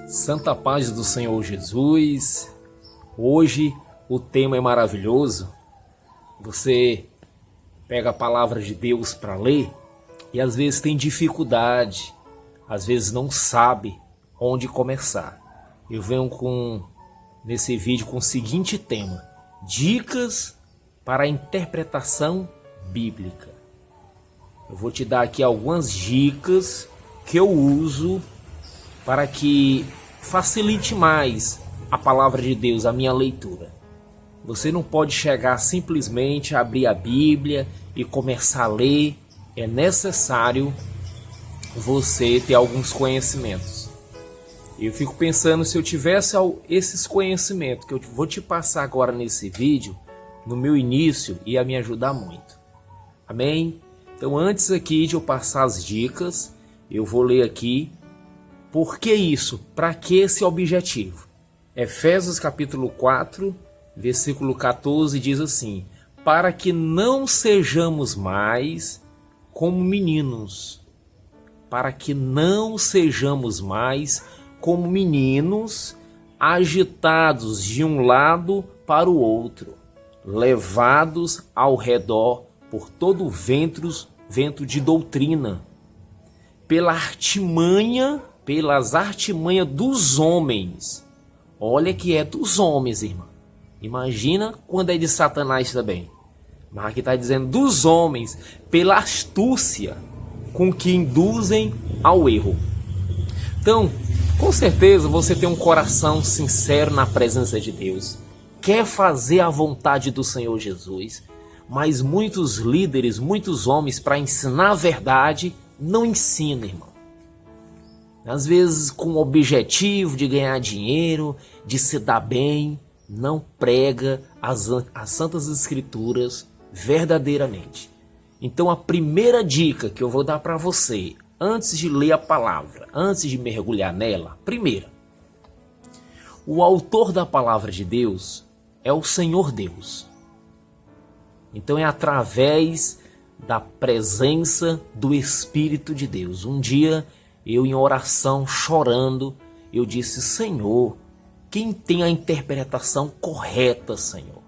Santa paz do Senhor Jesus. Hoje o tema é maravilhoso. Você pega a palavra de Deus para ler e às vezes tem dificuldade, às vezes não sabe onde começar. Eu venho nesse vídeo com o seguinte tema: dicas para a interpretação bíblica. Eu vou te dar aqui algumas dicas que eu uso para que facilite mais a palavra de Deus, a minha leitura. Você não pode chegar simplesmente a abrir a Bíblia e começar a ler. É necessário você ter alguns conhecimentos. Eu fico pensando, se eu tivesse esses conhecimentos que eu vou te passar agora nesse vídeo, no meu início, ia me ajudar muito. Amém? Então, antes aqui de eu passar as dicas, eu vou ler aqui. Por que isso? Para que esse objetivo? Efésios capítulo 4, versículo 14 diz assim: para que não sejamos mais como meninos. Para que não sejamos mais como meninos, agitados de um lado para o outro, levados ao redor por todo vento de doutrina, pelas artimanhas dos homens. Olha que é dos homens, irmão. Imagina quando é de Satanás também. Mas aqui está dizendo dos homens, pela astúcia com que induzem ao erro. Então, com certeza você tem um coração sincero na presença de Deus. Quer fazer a vontade do Senhor Jesus. Mas muitos líderes, muitos homens, para ensinar a verdade, não ensinam, irmão. Às vezes com o objetivo de ganhar dinheiro, de se dar bem, não prega as Santas Escrituras verdadeiramente. Então a primeira dica que eu vou dar para você, antes de ler a palavra, antes de mergulhar nela, primeira, o autor da palavra de Deus é o Senhor Deus. Então é através da presença do Espírito de Deus. Um dia, eu em oração, chorando, eu disse: Senhor, quem tem a interpretação correta, Senhor?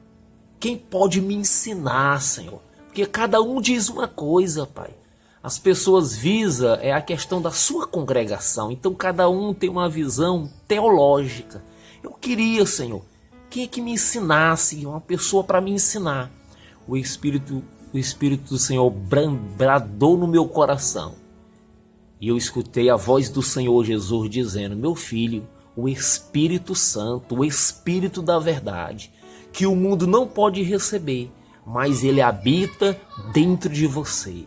Quem pode me ensinar, Senhor? Porque cada um diz uma coisa, Pai. As pessoas visam a questão da sua congregação. Então cada um tem uma visão teológica. Eu queria, Senhor, quem é que me ensinasse, uma pessoa para me ensinar. O Espírito do Senhor bradou no meu coração. E eu escutei a voz do Senhor Jesus dizendo: meu filho, o Espírito Santo, o Espírito da verdade, que o mundo não pode receber, mas ele habita dentro de você.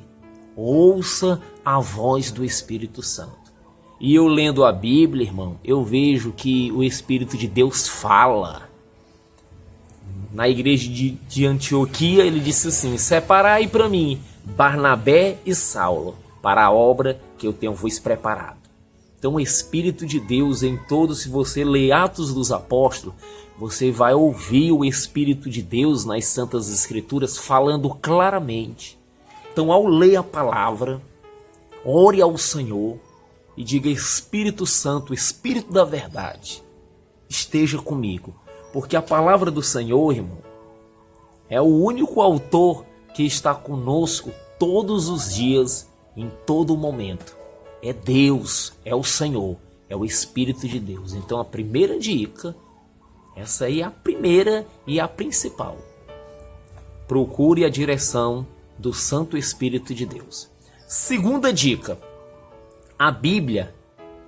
Ouça a voz do Espírito Santo. E eu lendo a Bíblia, irmão, eu vejo que o Espírito de Deus fala. Na igreja de Antioquia, ele disse assim: separai para mim Barnabé e Saulo para a obra que eu tenho vos preparado. Então o Espírito de Deus em todo, se você ler Atos dos Apóstolos, você vai ouvir o Espírito de Deus nas Santas Escrituras falando claramente. Então ao ler a palavra, ore ao Senhor e diga: Espírito Santo, Espírito da verdade, esteja comigo. Porque a palavra do Senhor, irmão, é o único autor que está conosco todos os dias, em todo momento. É Deus, é o Senhor, é o Espírito de Deus. Então a primeira dica, essa aí é a primeira e a principal. Procure a direção do Santo Espírito de Deus. Segunda dica, a Bíblia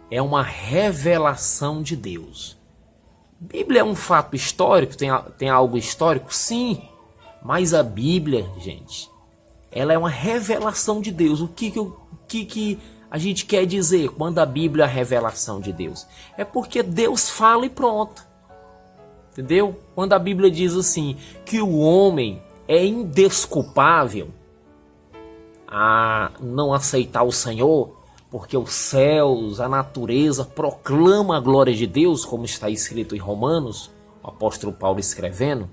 é uma revelação de Deus. Bíblia é um fato histórico, tem algo histórico? Sim, mas a Bíblia, gente, ela é uma revelação de Deus. O que a gente quer dizer quando a Bíblia é a revelação de Deus? É porque Deus fala e pronto. Entendeu? Quando a Bíblia diz assim, que o homem é indesculpável a não aceitar o Senhor, porque os céus, a natureza proclama a glória de Deus, como está escrito em Romanos, o apóstolo Paulo escrevendo.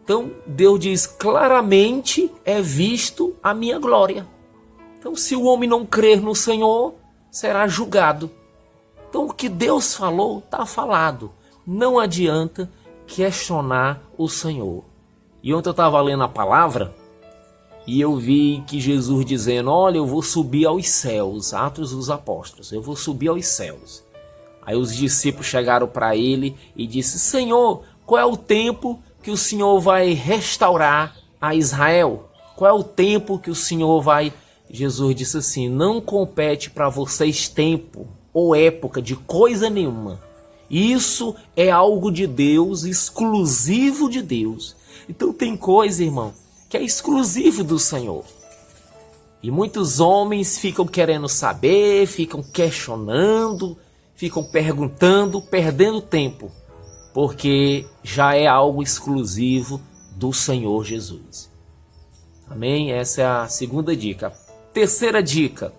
Então Deus diz claramente: é visto a minha glória. Então se o homem não crer no Senhor, será julgado. Então o que Deus falou está falado. Não adianta questionar o Senhor. E ontem eu estava lendo a palavra e eu vi que Jesus dizendo, olha, eu vou subir aos céus, Atos dos Apóstolos, eu vou subir aos céus. Aí os discípulos chegaram para ele e disse, Senhor, qual é o tempo que o Senhor vai restaurar a Israel? Qual é o tempo que o Senhor vai... Jesus disse assim, não compete para vocês tempo ou época de coisa nenhuma. Isso é algo de Deus, exclusivo de Deus. Então tem coisa, irmão, que é exclusivo do Senhor. E muitos homens ficam querendo saber, ficam questionando, ficam perguntando, perdendo tempo, porque já é algo exclusivo do Senhor Jesus. Amém? Essa é a segunda dica. Terceira dica.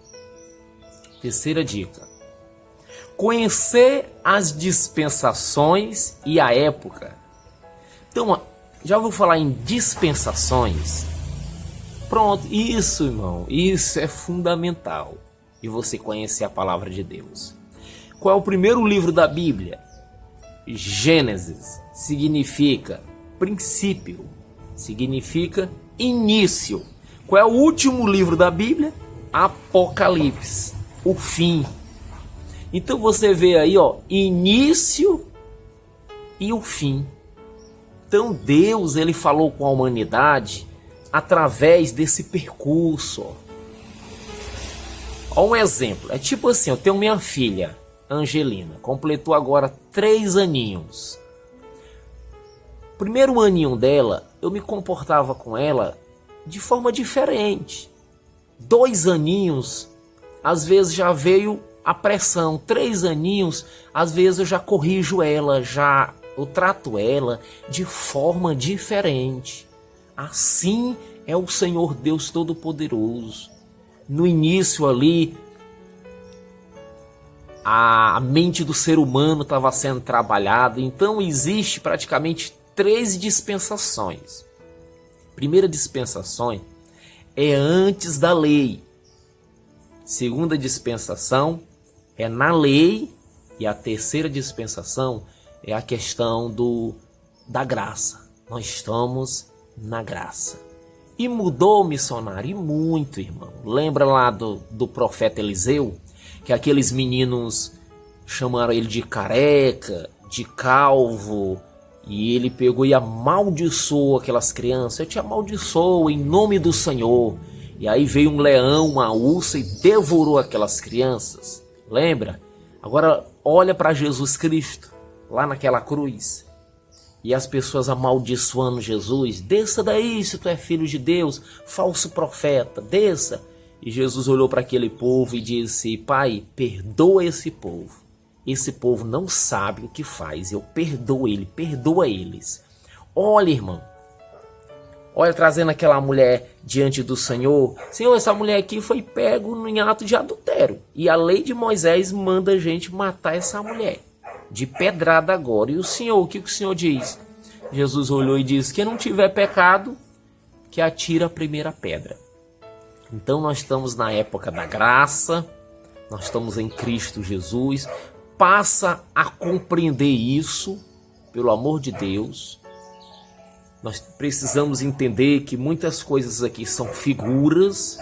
Conhecer as dispensações e a época. Então, já vou falar em dispensações. Pronto, isso, irmão, isso é fundamental. E você conhecer a palavra de Deus. Qual é o primeiro livro da Bíblia? Gênesis significa princípio, significa início. Qual é o último livro da Bíblia? Apocalipse, o fim. Então você vê aí, ó, início e o fim. Então Deus, ele falou com a humanidade através desse percurso. Ó, um exemplo, é tipo assim, eu tenho minha filha, Angelina, completou agora 3 aninhos. Primeiro aninho dela, eu me comportava com ela de forma diferente. 2 aninhos, às vezes já veio a pressão. 3 aninhos, às vezes eu já corrijo ela, eu trato ela de forma diferente. Assim é o Senhor Deus Todo-Poderoso. No início ali, a mente do ser humano estava sendo trabalhada. Então existe praticamente 3 dispensações. Primeira dispensação é antes da lei. Segunda dispensação é na lei. E a terceira dispensação é a questão da graça. Nós estamos na graça. E mudou, missionário, e muito, irmão. Lembra lá do profeta Eliseu? Que aqueles meninos chamaram ele de careca, de calvo, e ele pegou e amaldiçoou aquelas crianças. Eu te amaldiçoo em nome do Senhor. E aí veio um leão, uma ursa e devorou aquelas crianças. Lembra? Agora olha para Jesus Cristo, lá naquela cruz. E as pessoas amaldiçoando Jesus. Desça daí se tu é filho de Deus, falso profeta, desça. E Jesus olhou para aquele povo e disse, Pai, perdoa esse povo. Esse povo não sabe o que faz, eu perdoo ele, perdoa eles. Olha, irmão, olha, trazendo aquela mulher diante do Senhor. Senhor, essa mulher aqui foi pego em ato de adultério. E a lei de Moisés manda a gente matar essa mulher. De pedrada agora. E o Senhor, o que o Senhor diz? Jesus olhou e disse, quem não tiver pecado, que atira a primeira pedra. Então nós estamos na época da graça, nós estamos em Cristo Jesus. Passa a compreender isso, pelo amor de Deus. Nós precisamos entender que muitas coisas aqui são figuras.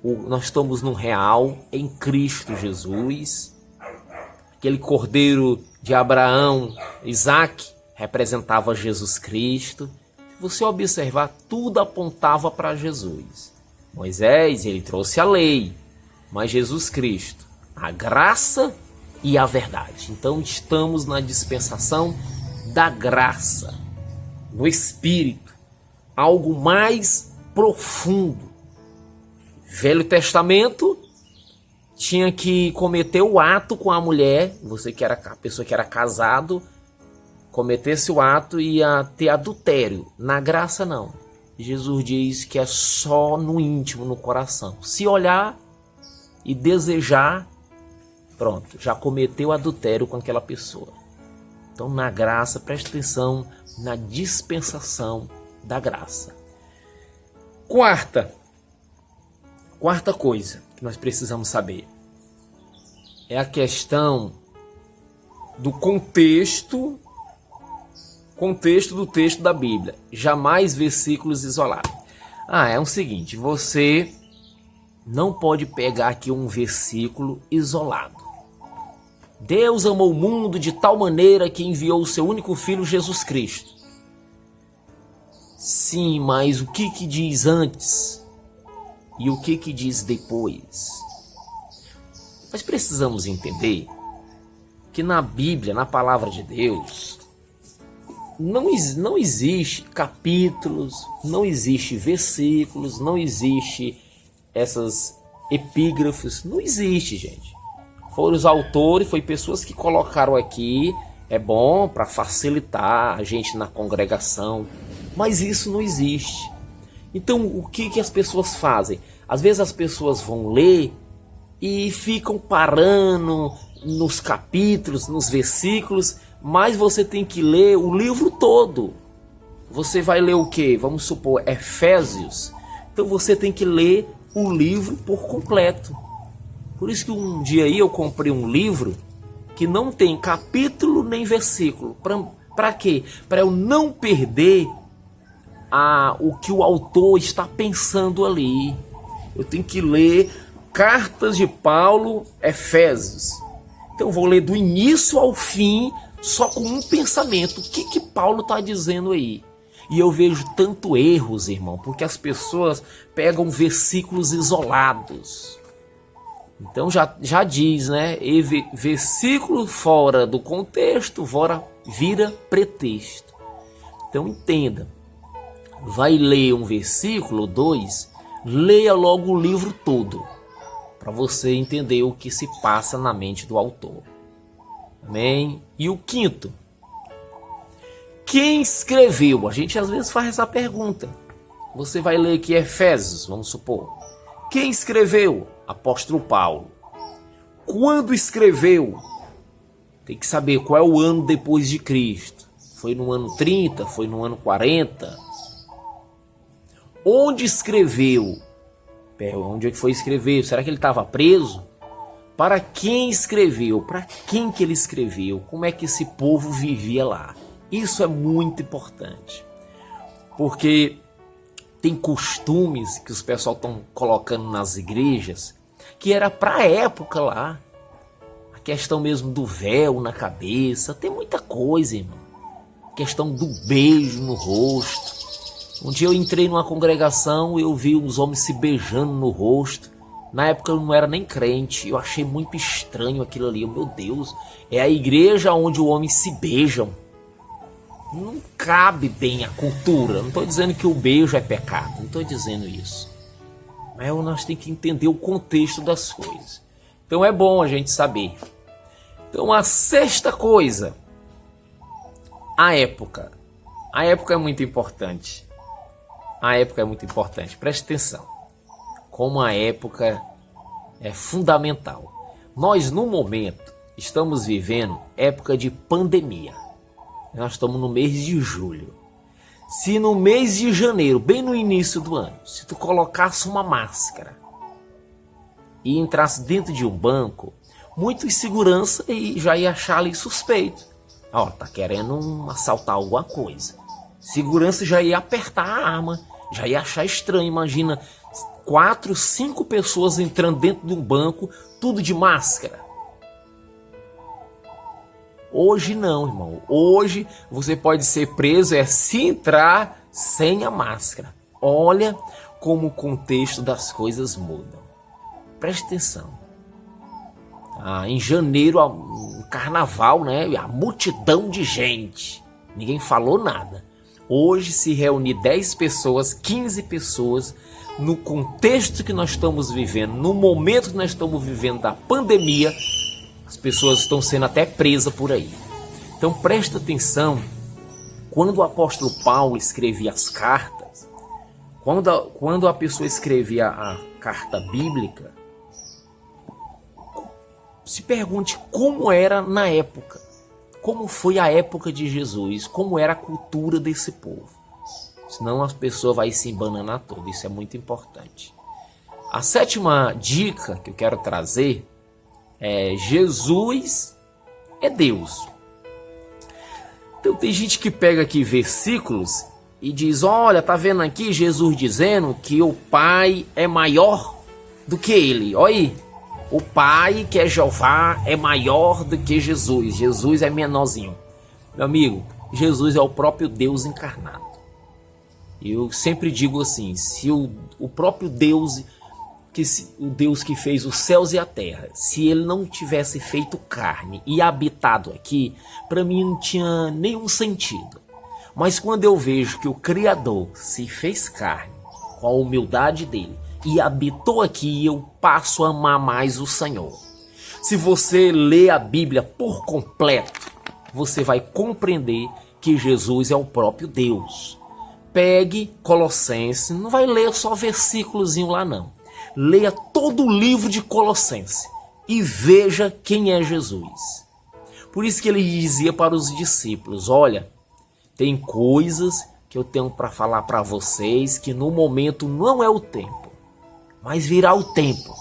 Nós estamos no real, em Cristo Jesus. Aquele cordeiro de Abraão, Isaac, representava Jesus Cristo. Se você observar, tudo apontava para Jesus. Moisés, ele trouxe a lei, mas Jesus Cristo, a graça e a verdade. Então estamos na dispensação da graça, no Espírito, algo mais profundo. Velho Testamento tinha que cometer o ato com a mulher, você que era a pessoa que era casado, cometesse o ato e ia ter adultério. Na graça não. Jesus diz que é só no íntimo, no coração. Se olhar e desejar, pronto, já cometeu adultério com aquela pessoa. Então na graça, preste atenção na dispensação da graça. Quarta coisa que nós precisamos saber. é a questão do contexto do texto da Bíblia, jamais versículos isolados. É o seguinte, você não pode pegar aqui um versículo isolado. Deus amou o mundo de tal maneira que enviou o seu único filho, Jesus Cristo. Sim, mas o que diz antes? E o que diz depois? Nós precisamos entender que na Bíblia, na palavra de Deus, não existe capítulos, não existe versículos, não existe essas epígrafes, não existe, gente. Foram os autores, foi pessoas que colocaram aqui, é bom para facilitar a gente na congregação, mas isso não existe. Então, o que as pessoas fazem? Às vezes as pessoas vão ler e ficam parando nos capítulos, nos versículos, mas você tem que ler o livro todo. Você vai ler o quê? Vamos supor, Efésios. Então você tem que ler o livro por completo. Por isso que um dia aí eu comprei um livro que não tem capítulo nem versículo. Para quê? Para eu não perder o que o autor está pensando ali. Eu tenho que ler Cartas de Paulo, Efésios. Então eu vou ler do início ao fim, só com um pensamento. O que Paulo está dizendo aí? E eu vejo tanto erros, irmão, porque as pessoas pegam versículos isolados. Então já diz, né? Versículo fora do contexto vira pretexto. Então entenda. Vai ler um versículo, 2, leia logo o livro todo, para você entender o que se passa na mente do autor. Amém? E o quinto, quem escreveu? A gente às vezes faz essa pergunta. Você vai ler aqui Efésios, vamos supor. Quem escreveu? Apóstolo Paulo. Quando escreveu? Tem que saber qual é o ano depois de Cristo. Foi no ano 30? Foi no ano 40? Onde escreveu? Onde é que foi escrever? Será que ele estava preso? Para quem escreveu? Para quem que ele escreveu? Como é que esse povo vivia lá? Isso é muito importante. Porque tem costumes que os pessoal estão colocando nas igrejas que era para a época lá. A questão mesmo do véu na cabeça. Tem muita coisa, irmão. A questão do beijo no rosto. Um dia eu entrei numa congregação e eu vi uns homens se beijando no rosto. Na época eu não era nem crente. Eu achei muito estranho aquilo ali. Meu Deus, é a igreja onde os homens se beijam. Não cabe bem a cultura. Não estou dizendo que o beijo é pecado. Não estou dizendo isso. Mas nós temos que entender o contexto das coisas. Então é bom a gente saber. Então a sexta coisa. A época. A época é muito importante. A época é muito importante, preste atenção. Como a época é fundamental. Nós, no momento, estamos vivendo época de pandemia. Nós estamos no mês de julho. Se no mês de janeiro, bem no início do ano, se tu colocasse uma máscara e entrasse dentro de um banco, muito insegurança e já ia achar ali suspeito. Tá querendo assaltar alguma coisa. Segurança já ia apertar a arma, já ia achar estranho. Imagina 4, 5 pessoas entrando dentro de um banco, tudo de máscara. Hoje não, irmão. Hoje você pode ser preso se entrar sem a máscara. Olha como o contexto das coisas mudam. Preste atenção. Em janeiro, um carnaval, né? A multidão de gente. Ninguém falou nada. Hoje se reúne 10 pessoas, 15 pessoas, no contexto que nós estamos vivendo, no momento que nós estamos vivendo da pandemia, as pessoas estão sendo até presas por aí. Então presta atenção, quando o apóstolo Paulo escrevia as cartas, quando a pessoa escrevia a carta bíblica, se pergunte como era na época. Como foi a época de Jesus, como era a cultura desse povo. Senão as pessoas vão se embananar toda, isso é muito importante. A sétima dica que eu quero trazer Jesus é Deus. Então tem gente que pega aqui versículos e diz, olha, tá vendo aqui Jesus dizendo que o Pai é maior do que ele. Olha aí, o Pai, que é Jeová, é maior do que Jesus. Jesus é menorzinho. Meu amigo, Jesus é o próprio Deus encarnado. Eu sempre digo assim, se o próprio Deus, o Deus que fez os céus e a terra, se ele não tivesse feito carne e habitado aqui, para mim não tinha nenhum sentido. Mas quando eu vejo que o Criador se fez carne, com a humildade dele, e habitou aqui, eu passo a amar mais o Senhor. Se você lê a Bíblia por completo, você vai compreender que Jesus é o próprio Deus. Pegue Colossenses, não vai ler só versículozinho lá não. Leia todo o livro de Colossenses e veja quem é Jesus. Por isso que ele dizia para os discípulos, olha, tem coisas que eu tenho para falar para vocês que no momento não é o tempo, mas virá o tempo.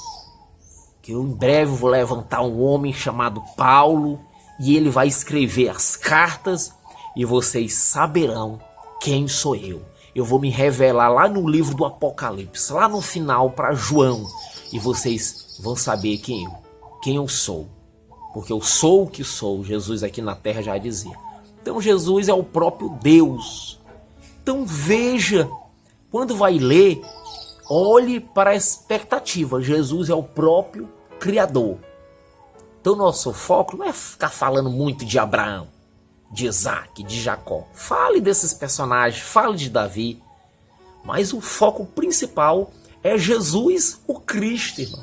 Que eu em breve vou levantar um homem chamado Paulo e ele vai escrever as cartas e vocês saberão quem sou eu. Eu vou me revelar lá no livro do Apocalipse, lá no final para João. E vocês vão saber quem eu sou. Porque eu sou o que sou, Jesus aqui na terra já dizia. Então Jesus é o próprio Deus. Então veja, quando vai ler, olhe para a expectativa. Jesus é o próprio Criador. Então nosso foco não é ficar falando muito de Abraão, de Isaac, de Jacó. Fale desses personagens, fale de Davi. Mas o foco principal é Jesus, o Cristo, irmão.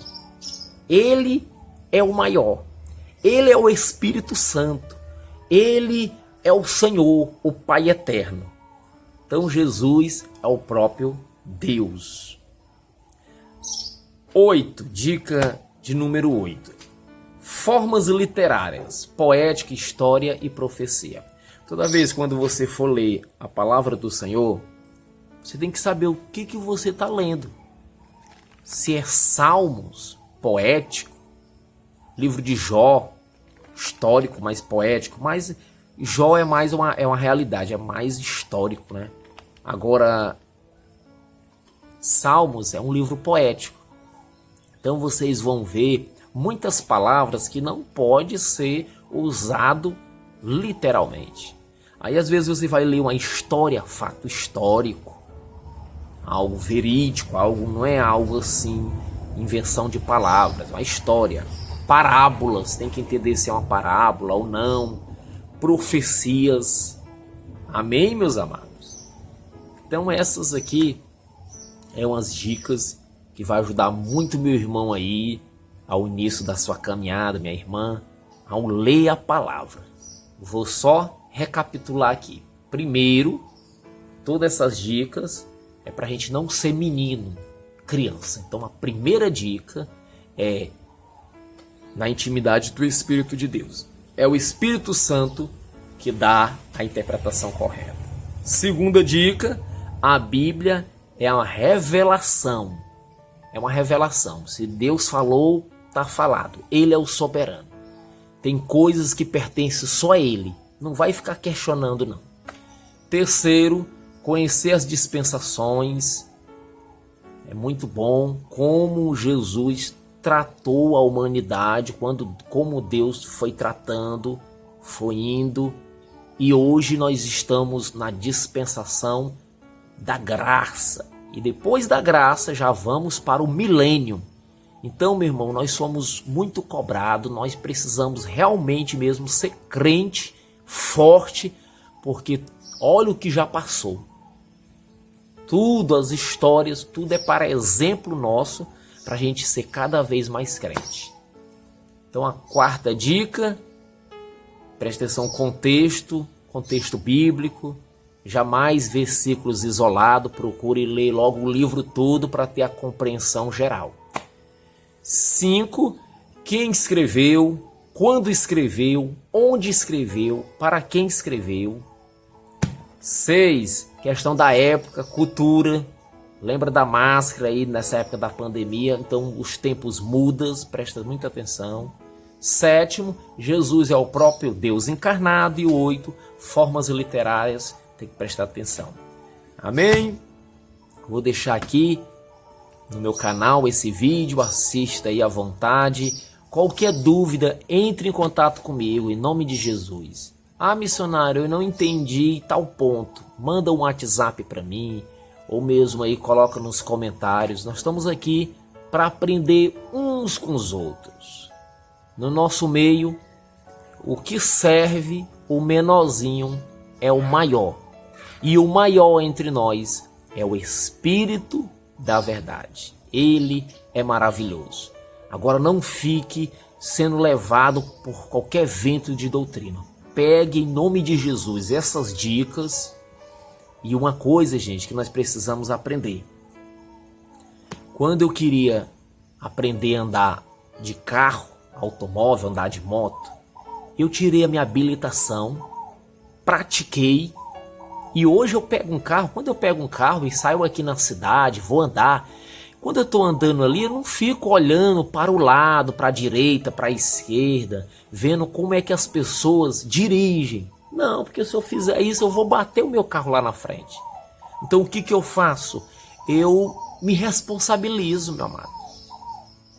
Ele é o maior. Ele é o Espírito Santo. Ele é o Senhor, o Pai eterno. Então Jesus é o próprio Deus. 8, dica de número 8. Formas literárias, poética, história e profecia. Toda vez quando você for ler a palavra do Senhor, você tem que saber o que você está lendo. Se é Salmos, poético, livro de Jó, histórico, mais poético, mas Jó é mais uma realidade, é mais histórico, né? Agora, Salmos é um livro poético. Então vocês vão ver muitas palavras que não pode ser usado literalmente. Aí às vezes você vai ler uma história, fato histórico, algo verídico, algo não é algo assim, invenção de palavras, uma história. Parábolas, tem que entender se é uma parábola ou não. Profecias. Amém, meus amados? Então essas aqui é umas dicas que vai ajudar muito meu irmão aí ao início da sua caminhada, minha irmã, ao ler a palavra. Vou só recapitular aqui. Primeiro, todas essas dicas é para a gente não ser menino, criança. Então a primeira dica é na intimidade do Espírito de Deus. É o Espírito Santo que dá a interpretação correta. Segunda dica, a Bíblia é uma revelação. É uma revelação. Se Deus falou, está falado. Ele é o soberano. Tem coisas que pertencem só a Ele. Não vai ficar questionando, não. Terceiro, conhecer as dispensações. É muito bom como Jesus tratou a humanidade, como Deus foi tratando, foi indo. E hoje nós estamos na dispensação da graça. E depois da graça já vamos para o milênio. Então, meu irmão, nós somos muito cobrados, nós precisamos realmente mesmo ser crente, forte, porque olha o que já passou. Tudo, as histórias, tudo é para exemplo nosso, para a gente ser cada vez mais crente. Então, a quarta dica, preste atenção, contexto bíblico, jamais versículos isolados, procure ler logo o livro todo para ter a compreensão geral. 5. Quem escreveu, quando escreveu, onde escreveu, para quem escreveu. 6. Questão da época, cultura. Lembra da máscara aí nessa época da pandemia? Então os tempos mudam, presta muita atenção. Sétimo, Jesus é o próprio Deus encarnado. E 8, formas literárias, tem que prestar atenção. Amém? Vou deixar aqui no meu canal esse vídeo, assista aí à vontade. Qualquer dúvida, entre em contato comigo, em nome de Jesus. Ah, missionário, eu não entendi tal ponto. Manda um WhatsApp para mim, ou mesmo aí coloca nos comentários. Nós estamos aqui para aprender uns com os outros. No nosso meio, o que serve o menorzinho é o maior. E o maior entre nós é o Espírito da verdade. Ele é maravilhoso. Agora não fique sendo levado por qualquer vento de doutrina. Pegue em nome de Jesus essas dicas. E uma coisa, gente, que nós precisamos aprender. Quando eu queria aprender a andar de carro, automóvel, andar de moto, eu tirei a minha habilitação, pratiquei, e hoje eu pego um carro. Quando eu pego um carro e saio aqui na cidade, vou andar, quando eu estou andando ali, eu não fico olhando para o lado, para a direita, para a esquerda, vendo como é que as pessoas dirigem. Não, porque se eu fizer isso, eu vou bater o meu carro lá na frente. Então o que eu faço? Eu me responsabilizo, meu amado.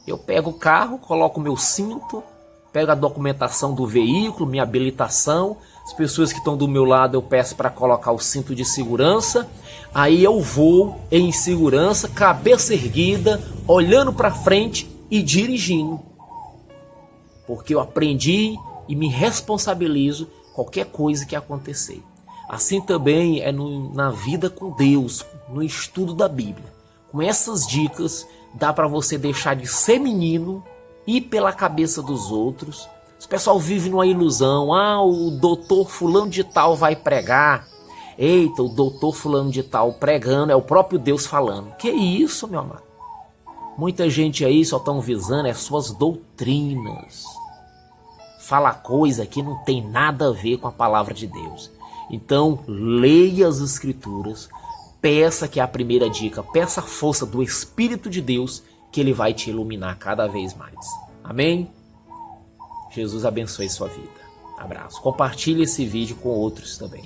Eu pego o carro, coloco o meu cinto, pego a documentação do veículo, minha habilitação. As pessoas que estão do meu lado eu peço para colocar o cinto de segurança. Aí eu vou em segurança, cabeça erguida, olhando para frente e dirigindo. Porque eu aprendi e me responsabilizo qualquer coisa que acontecer. Assim também é na vida com Deus, no estudo da Bíblia. Com essas dicas dá para você deixar de ser menino, ir pela cabeça dos outros. O pessoal vive numa ilusão. Ah, o doutor fulano de tal vai pregar. Eita, o doutor fulano de tal pregando, é o próprio Deus falando. Que isso, meu amado? Muita gente aí só estão visando as suas doutrinas. Fala coisa que não tem nada a ver com a palavra de Deus. Então, leia as Escrituras. Peça, que é a primeira dica, peça a força do Espírito de Deus, que Ele vai te iluminar cada vez mais. Amém? Jesus abençoe sua vida. Abraço. Compartilhe esse vídeo com outros também.